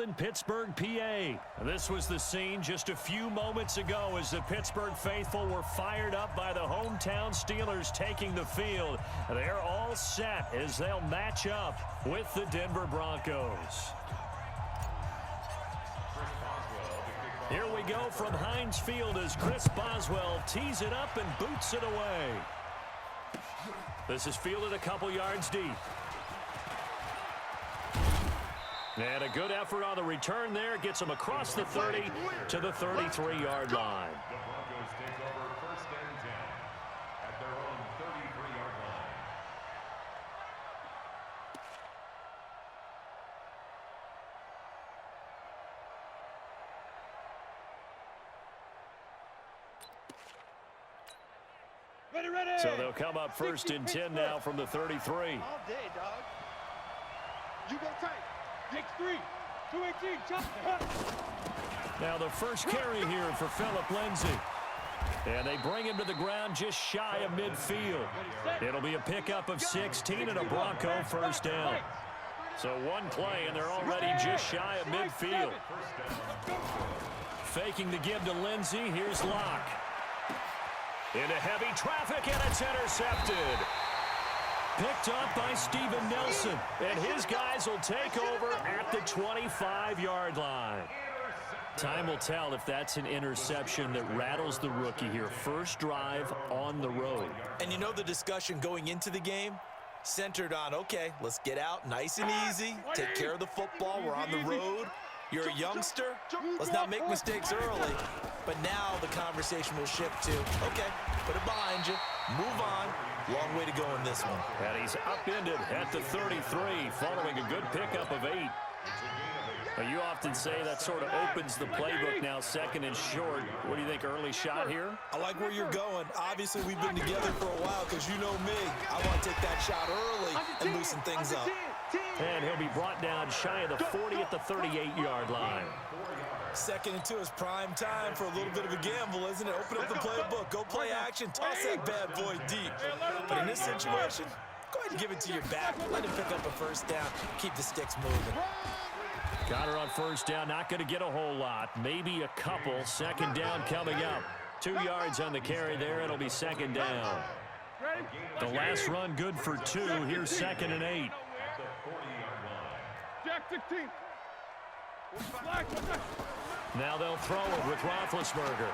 In Pittsburgh, PA. This was the scene just a few moments ago as the Pittsburgh faithful were fired up by the hometown Steelers taking the field. They're all set as they'll match up with the Denver Broncos. Here we go from Heinz Field as Chris Boswell tees it up and boots it away. This is fielded a couple yards deep. And a good effort on the return there. Gets him across the 30 to the 33-yard line. The Broncos take over 1st and 10 at their own 33-yard line. Ready. So they'll come up 1st and 10 now from the 33. All day, dog. You go tight. Takes 3. 218. Now the first carry here for Phillip Lindsay. And they bring him to the ground just shy of midfield. It'll be a pickup of 16 and a Bronco 1st down. So one play and they're already just shy of midfield. Faking the give to Lindsay. Here's Locke. Into heavy traffic and it's intercepted. Picked up by Steven Nelson, and his guys will take over at the 25-yard line. Time will tell if that's an interception that rattles the rookie here. First drive on the road. And you know the discussion going into the game? Centered on, okay, let's get out nice and easy, take care of the football, we're on the road. You're a youngster, let's not make mistakes early. But now the conversation will shift to, okay, put it behind you, move on. Long way to go in this one. And he's upended at the 33 following a good pickup of 8. Now, you often say that sort of opens the playbook now, 2nd and short. What do you think, early shot here? I like where you're going. Obviously, we've been together for a while because you know me. I want to take that shot early and loosen things up. And he'll be brought down shy of the 40 at the 38-yard line. 2nd and 2 is prime time for a little bit of a gamble, isn't it? Open up the playbook, go play action, toss that bad boy deep. But in this situation, go ahead and give it to your back. Let him pick up a 1st down, keep the sticks moving. Got her on 1st down, not going to get a whole lot. Maybe a couple. 2nd down coming up. 2 yards on the carry there. It'll be 2nd down. The last run good for 2. Here's 2nd and 8. Jack 16. Now they'll throw it with Roethlisberger.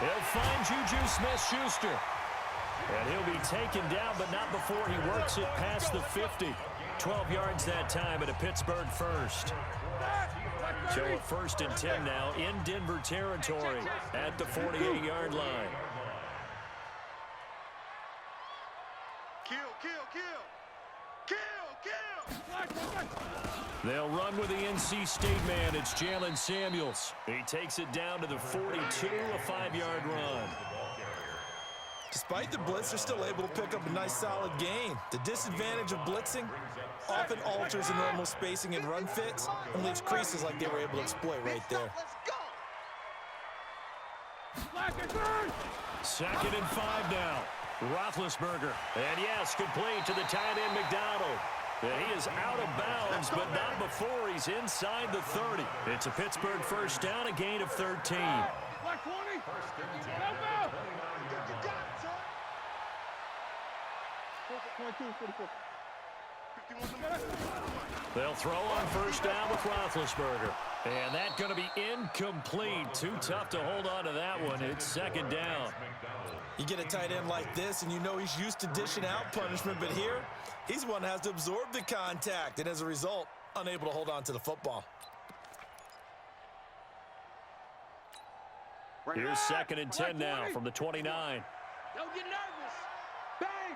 He'll find Juju Smith-Schuster. And he'll be taken down, but not before he works it past the 50. 12 yards that time at a Pittsburgh 1st. So a 1st and 10 now in Denver territory at the 48-yard line. They'll run with the NC State man. It's Jalen Samuels. He takes it down to the 42, a 5-yard run. Despite the blitz, they're still able to pick up a nice solid gain. The disadvantage of blitzing often alters the normal spacing and run fits and leaves creases like they were able to exploit right there. 2nd and 5 now. Roethlisberger. And yes, complete to the tight end McDonald. And he is out of bounds, but not before he's inside the 30. It's a Pittsburgh 1st down, a gain of 13. They'll throw on 1st down with Roethlisberger. And that's going to be incomplete. Too tough to hold on to that one. It's 2nd down. You get a tight end like this, and you know he's used to dishing out punishment, but here, he's the one that has to absorb the contact, and as a result, unable to hold on to the football. Here's 2nd and 10 now from the 29. Don't get nervous. Bang.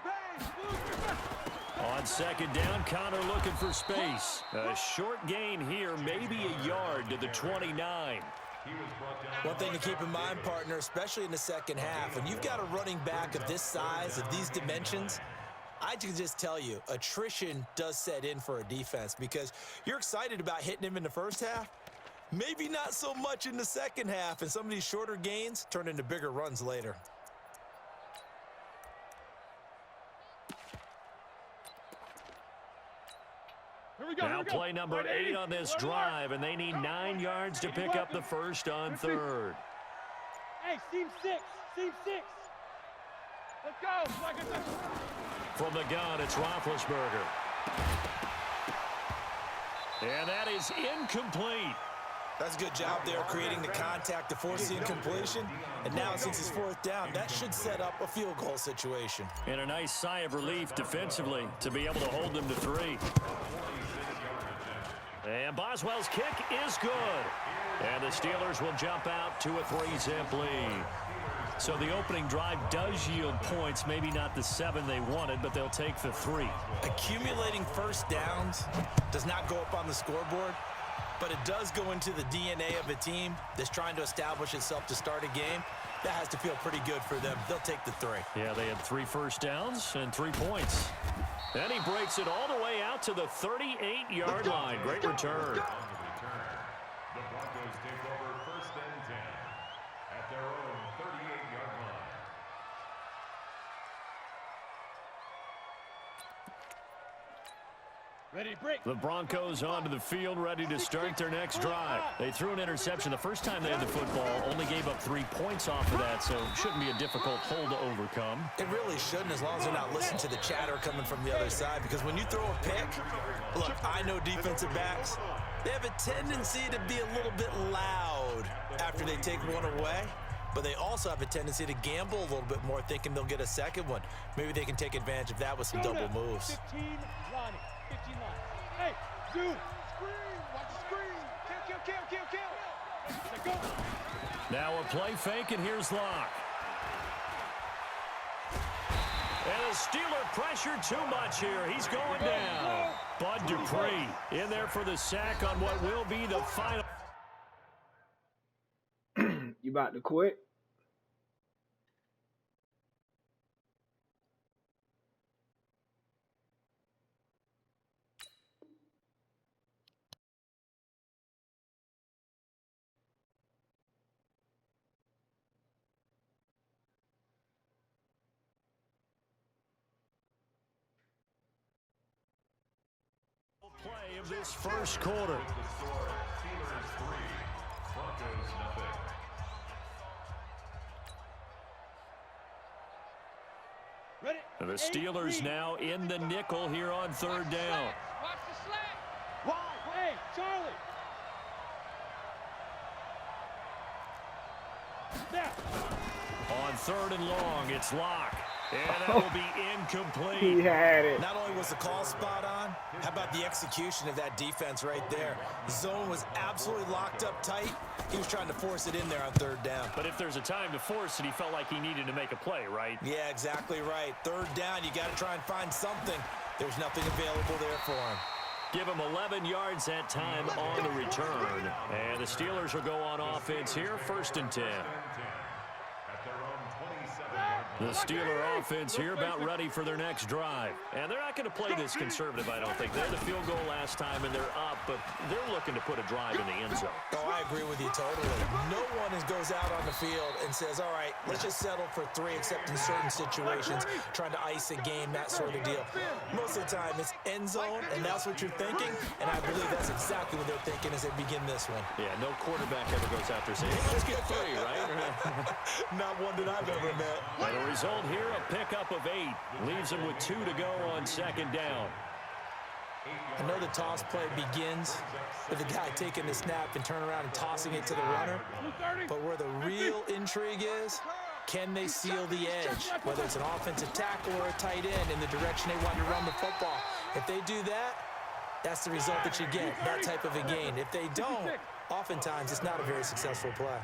On 2nd down, Connor looking for space. A short gain here, maybe a yard to the 29. One thing to keep in mind, partner, especially in the 2nd half, when you've got a running back of this size, of these dimensions, I can just tell you, attrition does set in for a defense because you're excited about hitting him in the 1st half, maybe not so much in the 2nd half, and some of these shorter gains turn into bigger runs later. Here we Now play number 8 on this drive, and they need 9 yards to pick up the first on third. Hey, seam 6. Seam 6. Let's go. From the gun, it's Roethlisberger. And that is incomplete. That's a good job there creating the contact to force the incompletion. And now since it's fourth down, that should set up a field goal situation. And a nice sigh of relief defensively to be able to hold them to 3. And Boswell's kick is good. And the Steelers will jump out to a 3-zip lead. So the opening drive does yield points, maybe not the 7 they wanted, but they'll take the 3. Accumulating first downs does not go up on the scoreboard, but it does go into the DNA of a team that's trying to establish itself to start a game. That has to feel pretty good for them. They'll take the 3. Yeah, they had 3 first downs and 3 points. And he breaks it all the way out to the 38-yard line. Great return. The Broncos take over first and 10 at their own 38-yard line. Ready to break. The Broncos onto the field, ready to start their next drive. They threw an interception the first time they had the football, only gave up 3 points off of that, so shouldn't be a difficult hole to overcome. It really shouldn't, as long as they're not listening to the chatter coming from the other side, because when you throw a pick, look, I know defensive backs, they have a tendency to be a little bit loud after they take one away, but they also have a tendency to gamble a little bit more, thinking they'll get a second one. Maybe they can take advantage of that with some double moves. 15 line. 15 line. Hey, dude. Screen. Watch the screen. Kill. Go. Now a play fake, and here's Locke. And the Steeler pressure too much here. He's going down. Bud Dupree in there for the sack on what will be the final. You about to quit? Play of this first quarter. Steelers 3, Broncos nothing. Ready. The Steelers now in the nickel here on third down. Watch the slack. Wide. Hey, Charlie. Snap. On third and long, it's Locke. And that will be incomplete. He had it. Not only was the call spot on, how about the execution of that defense right there? The zone was absolutely locked up tight. He was trying to force it in there on third down. But if there's a time to force it, he felt like he needed to make a play, right? Yeah, exactly right. Third down, you got to try and find something. There's nothing available there for him. Give him 11 yards that time on the return. And the Steelers will go on offense here, first and 10. At their own 27-yard The Steeler offense here about ready for their next drive. And they're not going to play this conservative, I don't think. They had the field goal last time, and they're up, but they're looking to put a drive in the end zone. Oh, I agree with you totally. No one goes out on the field and says, all right, let's just settle for 3, except in certain situations, trying to ice a game, that sort of deal. Most of the time, it's end zone, and that's what you're thinking, and I believe that's exactly what they're thinking as they begin this one. Yeah, no quarterback ever goes out there saying, hey, let's get 3, right? Not one that I've ever met. And the result here, a pickup of 8. Leaves them with 2 to go on second down. I know the toss play begins with the guy taking the snap and turning around and tossing it to the runner. But where the real intrigue is, can they seal the edge? Whether it's an offensive tackle or a tight end in the direction they want to run the football. If they do that, that's the result that you get, that type of a gain. If they don't, oftentimes it's not a very successful play.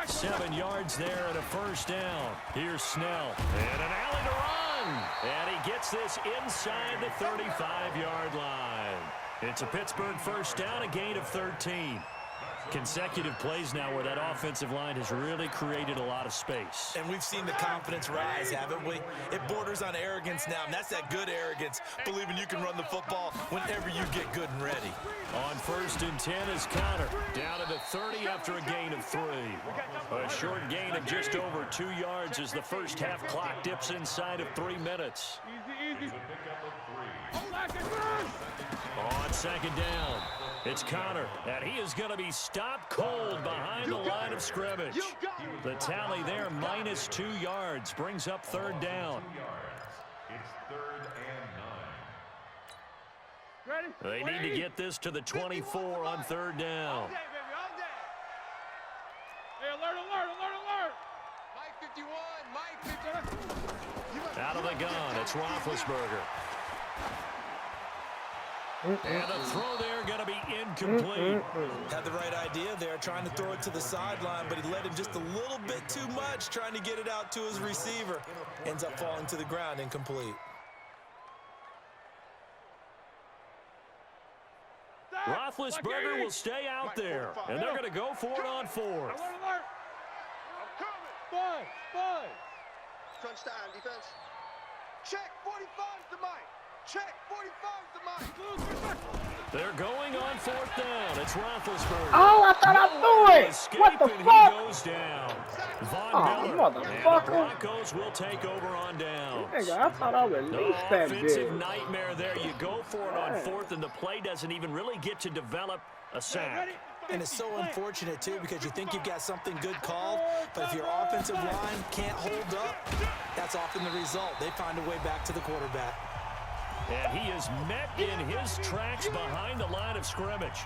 7 yards there and a first down. Here's Snell. And an alley to run. And he gets this inside the 35-yard line. It's a Pittsburgh first down, a gain of 13. Consecutive plays now where that offensive line has really created a lot of space. And we've seen the confidence rise, haven't we? It borders on arrogance now, and that's that good arrogance, believing you can run the football whenever you get good and ready. On first and 10 is Connor. Down to the 30 after a gain of 3. A short gain of just over 2 yards as the first half clock dips inside of 3 minutes. Easy. On second down, it's Connor, and he is going to be stopped cold behind the line of scrimmage. The tally there, -2 yards, brings up third down. It's 3rd and 9. They need to get this to the 24 on third down. All day, baby, all day. Hey, alert, alert, alert, alert. Mike 51, Mike 51. Out of the gun, it's Roethlisberger. And the throw there going to be incomplete. Had the right idea there, trying to throw it to the sideline, but he let him just a little bit too much, trying to get it out to his receiver. Ends up falling to the ground, incomplete. Roethlisberger will stay out there, and they're going to go for it on fourth. Alert, alert. I'm coming. Five. Crunch time, defense. Check, 45's the mic. Check, 45's the mic. They're going on fourth down. It's Roethlisberger. Oh, I thought I threw it. What the Escaping, fuck? He goes down. Von Oh, Miller. And the motherfucker. Broncos will take over on downs. Nigga, I thought I would No release that offensive bitch. nightmare there. You go for it on Man. fourth, and the play doesn't even really get to develop a sack. And it's so unfortunate, too, because you think you've got something good called, but if your offensive line can't hold up, that's often the result. They find a way back to the quarterback. And he is met in his tracks behind the line of scrimmage.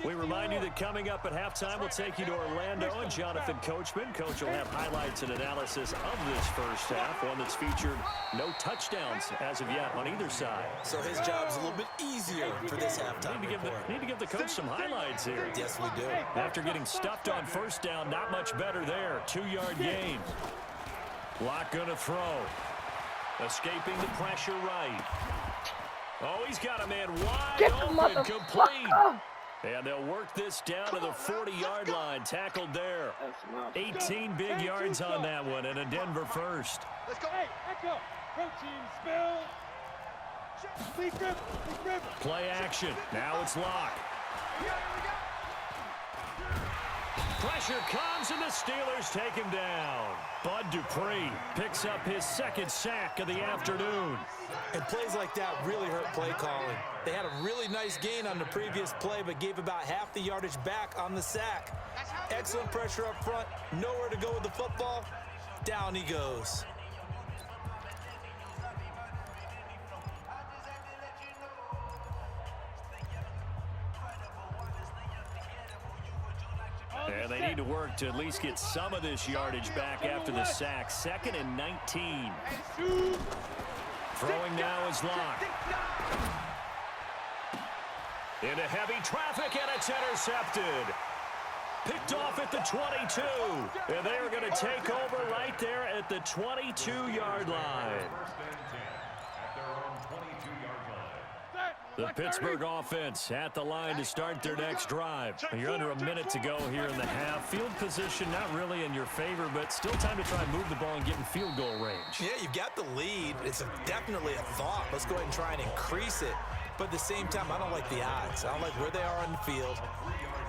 We remind you that coming up at halftime, we'll take you to Orlando and Jonathan Coachman. Coach will have highlights and analysis of this first half, one that's featured no touchdowns as of yet on either side. So his job's a little bit easier for this halftime report. Need to give the coach some highlights here. Yes, we do. After getting stuffed on first down, not much better there. 2-yard gain. Locke gonna throw. Escaping the pressure right. Oh, he's got a man wide Get the open, complete. motherfucker. And they'll work this down to the 40-yard line. Tackled there. That's my 18 big yards on that one, and a Denver first. Let's go. Hey, echo. Protein spill. Please grip. Play action. Now it's Locke. Pressure comes, and the Steelers take him down. Bud Dupree picks up his second sack of the afternoon. And plays like that really hurt play calling. They had a really nice gain on the previous play, but gave about half the yardage back on the sack. Excellent pressure up front. Nowhere to go with the football. Down he goes. And they need to work to at least get some of this yardage back after the sack. 2nd and 19. Throwing now is Locke. Into heavy traffic, and it's intercepted. Picked off at the 22. And they are going to take over right there at the 22-yard line. 1st and 10 at their own 22-yard line. The Pittsburgh offense at the line to start their next drive. You're under a minute to go here in the half. Field position not really in your favor, but still time to try and move the ball and get in field goal range. Yeah, you've got the lead. It's definitely a thought. Let's go ahead and try and increase it. But at the same time, I don't like the odds. I don't like where they are on the field.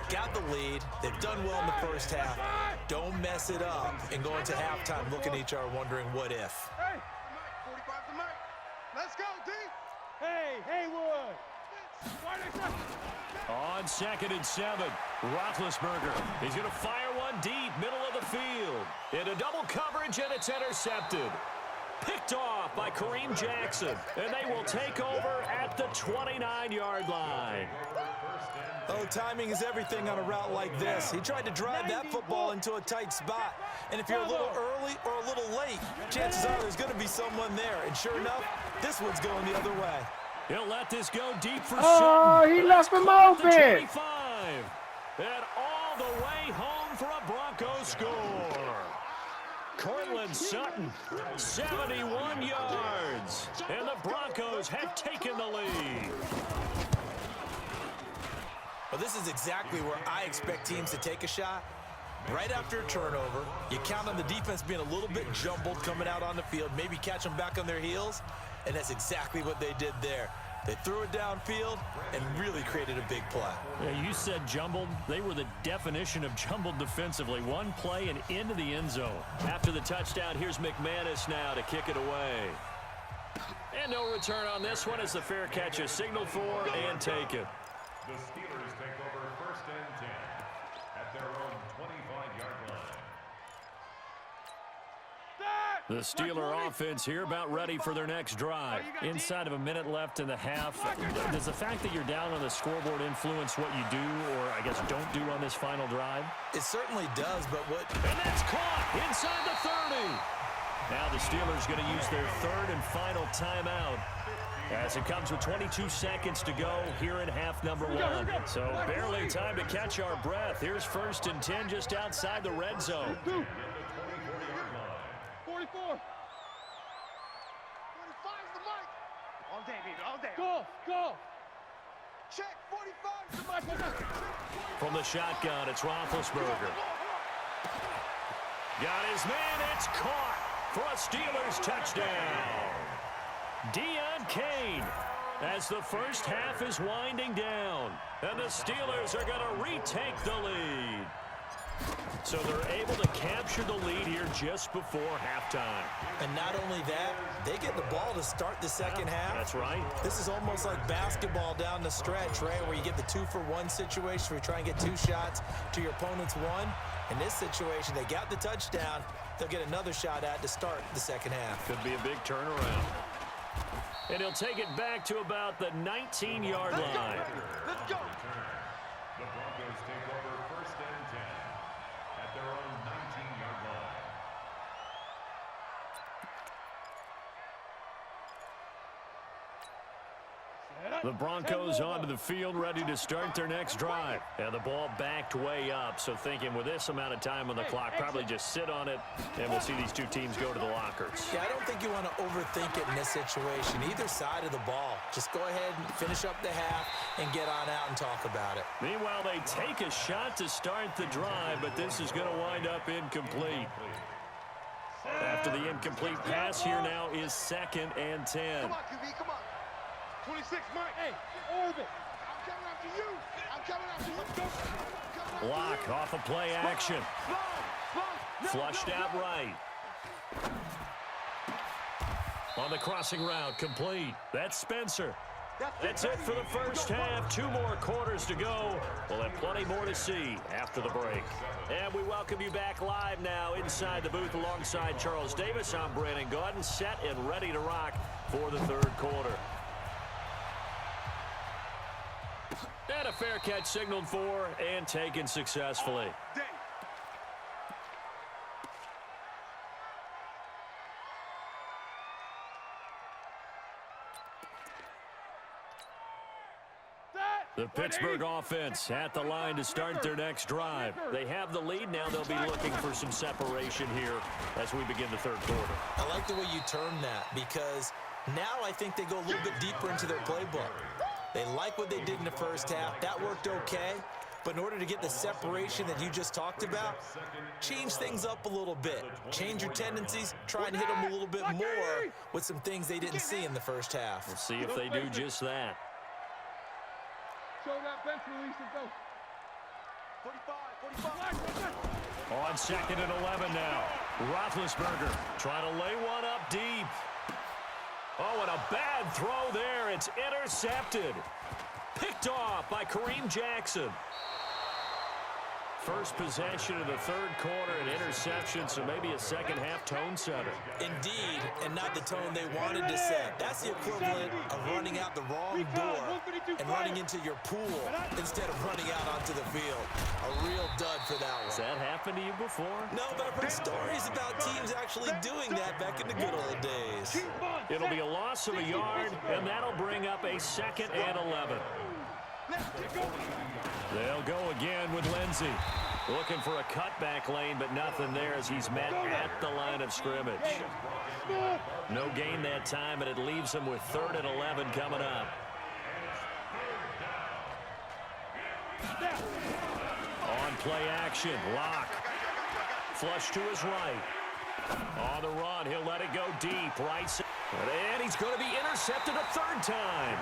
Got the lead. They've done well in the first half. Don't mess it up and go into halftime looking at each other wondering what if. Hey, 45's the mic. Let's go, D. hey, Haywood. On 2nd and 7, Roethlisberger. He's going to fire one deep, middle of the field. Into double coverage, and it's intercepted. Picked off by Kareem Jackson, and they will take over at the 29-yard line. Oh, timing is everything on a route like this. He tried to drive that football into a tight spot. And if you're a little early or a little late, chances are there's going to be someone there. And sure enough, this one's going the other way. He'll let this go deep for Oh, Sutton. he left him open. 25. And all the way home for a Broncos score. Cortland Sutton, 71 yards. And the Broncos have taken the lead. Well, this is exactly where I expect teams to take a shot. Right after a turnover, you count on the defense being a little bit jumbled coming out on the field, maybe catch them back on their heels, and that's exactly what they did there. They threw it downfield and really created a big play. Yeah, you said jumbled. They were the definition of jumbled defensively. One play and into the end zone. After the touchdown, here's McManus now to kick it away. And no return on this one as the fair catch is signaled for and taken. The Steelers take over 1st and 10 at their own 25-yard line. The Steeler offense here about ready for their next drive. Inside of a minute left in the half. Does the fact that you're down on the scoreboard influence what you do or, I guess, don't do on this final drive? It certainly does, but what... And that's caught inside the 30. Now the Steelers going to use their third and final timeout as it comes with 22 seconds to go here in half number one. So barely time to catch our breath. Here's 1st and 10 just outside the red zone. 44. 45's the mic. All day, baby, all day. Go. Check, 45's the mic. From the shotgun, it's Roethlisberger. Got his man, it's caught for a Steelers touchdown. Deion Kane as the first half is winding down. And the Steelers are going to retake the lead. So they're able to capture the lead here just before halftime. And not only that, they get the ball to start the second half. That's right. This is almost like basketball down the stretch, right, where you get the 2-for-1 situation where you try and get 2 shots to your opponent's 1. In this situation, they got the touchdown. They'll get another shot at to start the second half. Could be a big turnaround. And he'll take it back to about the 19-yard line. Let's go. The Broncos take over 1st and 10 at their own 19-yard line. The Broncos onto the field, ready to start their next drive. And the ball backed way up, so thinking with this amount of time on the clock, probably just sit on it, and we'll see these two teams go to the lockers. Yeah, I don't think you want to overthink it in this situation. Either side of the ball. Just go ahead and finish up the half and get on out and talk about it. Meanwhile, they take a shot to start the drive, but this is going to wind up incomplete. After the incomplete pass, here now is 2nd and 10. Come on, QB, come on. 26, Mike. Hey, orbit. I'm coming after you. I'm coming after you. Block off of play action. Flushed out right. On the crossing route, complete. That's Spencer. That's it for the first half. 2 more quarters to go. We'll have plenty more to see after the break. And we welcome you back live now inside the booth alongside Charles Davis. I'm Brandon Gaudin, set and ready to rock for the third quarter. And a fair catch signaled for and taken successfully. The Pittsburgh offense at the line to start their next drive. They have the lead. Now they'll be looking for some separation here as we begin the third quarter. I like the way you term that because now I think they go a little bit deeper into their playbook. They like what they did in the first half. That worked okay. But in order to get the separation that you just talked about, change things up a little bit. Change your tendencies. Try and hit them a little bit more with some things they didn't see in the first half. We'll see if they do just that. Show that bench release and go. 45. On 2nd and 11 now. Roethlisberger trying to lay one up deep. Oh, and a bad throw there. It's intercepted. Picked off by Kareem Jackson. First possession of the third quarter, an interception, so maybe a second half tone setter. Indeed, and not the tone they wanted to set. That's the equivalent of running out the wrong door and running into your pool instead of running out onto the field. A real dud for that one. Has that happened to you before? No, but I've heard stories about teams actually doing that back in the good old days. It'll be a loss of a yard, and that'll bring up a 2nd and 11. They'll go again with Lindsey. Looking for a cutback lane, but nothing there as he's met at the line of scrimmage. No gain that time, and it leaves him with 3rd and 11 coming up. On play action, Locke. Flush to his right. On the run, he'll let it go deep. Right side. And he's going to be intercepted a third time.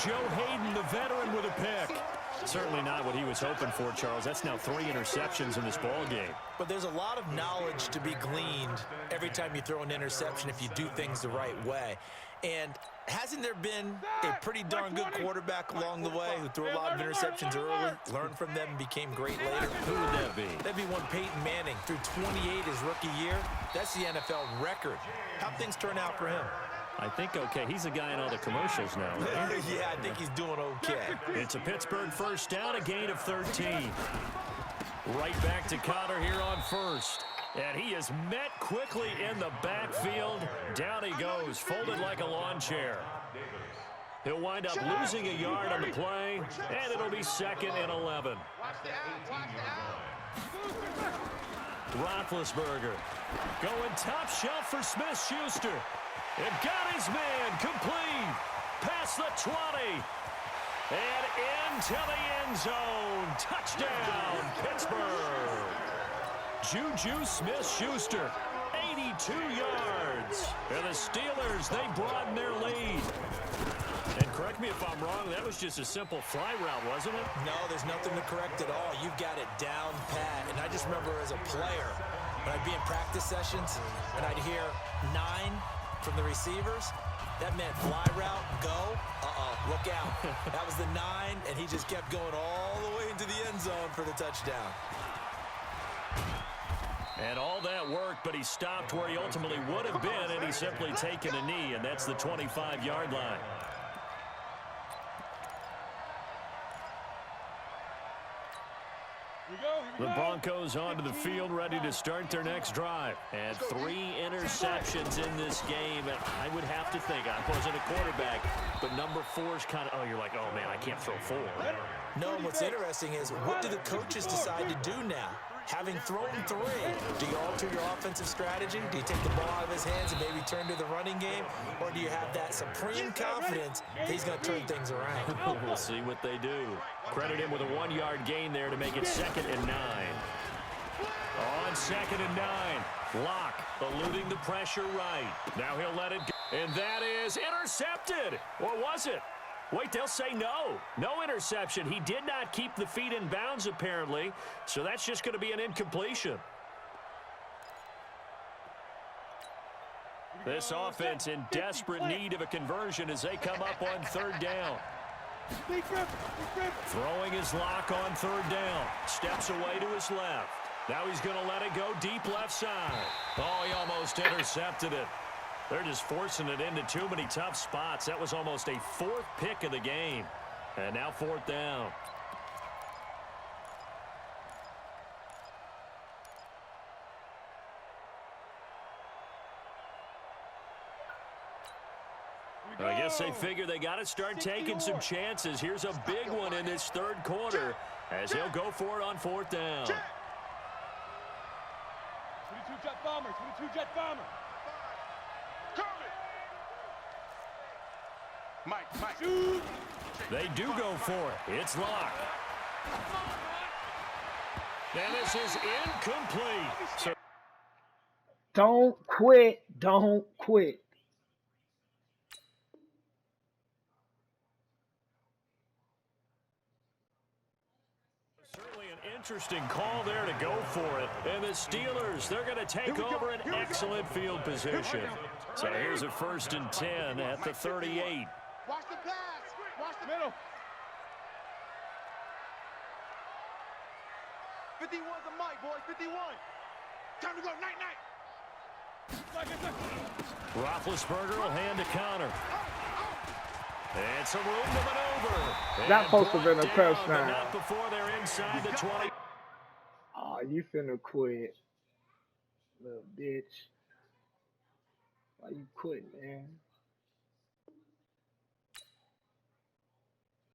Joe Hayden, the veteran, with a pick. Certainly not what he was hoping for, Charles. That's now 3 interceptions in this ball game. But there's a lot of knowledge to be gleaned every time you throw an interception if you do things the right way. And hasn't there been a pretty darn good quarterback along the way who threw a lot of interceptions early, learned from them, and became great later? Who would that be? That'd be one Peyton Manning. Threw 28 his rookie year. That's the NFL record. How'd things turn out for him? I think okay. He's a guy in all the commercials now, right? Yeah, I think he's doing okay. It's a Pittsburgh first down, a gain of 13. Right back to Connor here on first. And he is met quickly in the backfield. Down he goes, folded like a lawn chair. He'll wind up losing a yard on the play, and it'll be 2nd and 11. Roethlisberger going top shelf for Smith-Schuster. And got his man complete. Past the 20. And into the end zone. Touchdown, Pittsburgh. Juju Smith-Schuster, 82 yards. And the Steelers, they broaden their lead. And correct me if I'm wrong, that was just a simple fly route, wasn't it? No, there's nothing to correct at all. You've got it down pat. And I just remember as a player, when I'd be in practice sessions, and I'd hear 9 from the receivers, that meant fly route, go, look out. That was the 9, and he just kept going all the way into the end zone for the touchdown. And all that worked, but he stopped where he ultimately would have been, and he's simply taken a knee, and that's the 25-yard line. The Broncos onto the field, ready to start their next drive. And 3 interceptions in this game. And I would have to think, I wasn't a quarterback, but number 4 is kind of, oh, you're like, oh, man, I can't throw 4. No, and what's interesting is, what do the coaches decide to do now? Having thrown 3, do you alter your offensive strategy? Do you take the ball out of his hands and maybe turn to the running game? Or do you have that supreme confidence that he's going to turn things around? We'll see what they do. Credit him with a 1-yard gain there to make it 2nd and 9. On 2nd and 9, Locke eluding the pressure right. Now he'll let it go. And that is intercepted. Or was it? Wait, they'll say no. No interception. He did not keep the feet in bounds, apparently. So that's just going to be an incompletion. This offense in desperate need of a conversion as they come up on 3rd down. Throwing his Lock on 3rd down. Steps away to his left. Now he's going to let it go deep left side. Oh, he almost intercepted it. They're just forcing it into too many tough spots. That was almost a 4th pick of the game. And now 4th down. I guess they figure they got to start taking some chances. Here's a big one in this 3rd quarter as he'll go for it on 4th down. 22 jet bomber, 22 jet bomber. Mike. They do go for it. It's Locke. And this is incomplete. So Don't quit. Don't quit. certainly an interesting call there to go for it. And the Steelers, they're going to take over an excellent field position. So here's a 1st and 10 at the 38. Watch the pass. Watch the Middle. 51's a mic, boys. 51. Time to go. Night. Roethlisberger will hand to Connor. And some room to maneuver. That supposed to have been a Down, touchdown. but not before they're inside the 20. Oh, you finna quit, little bitch. Why you quitting, man?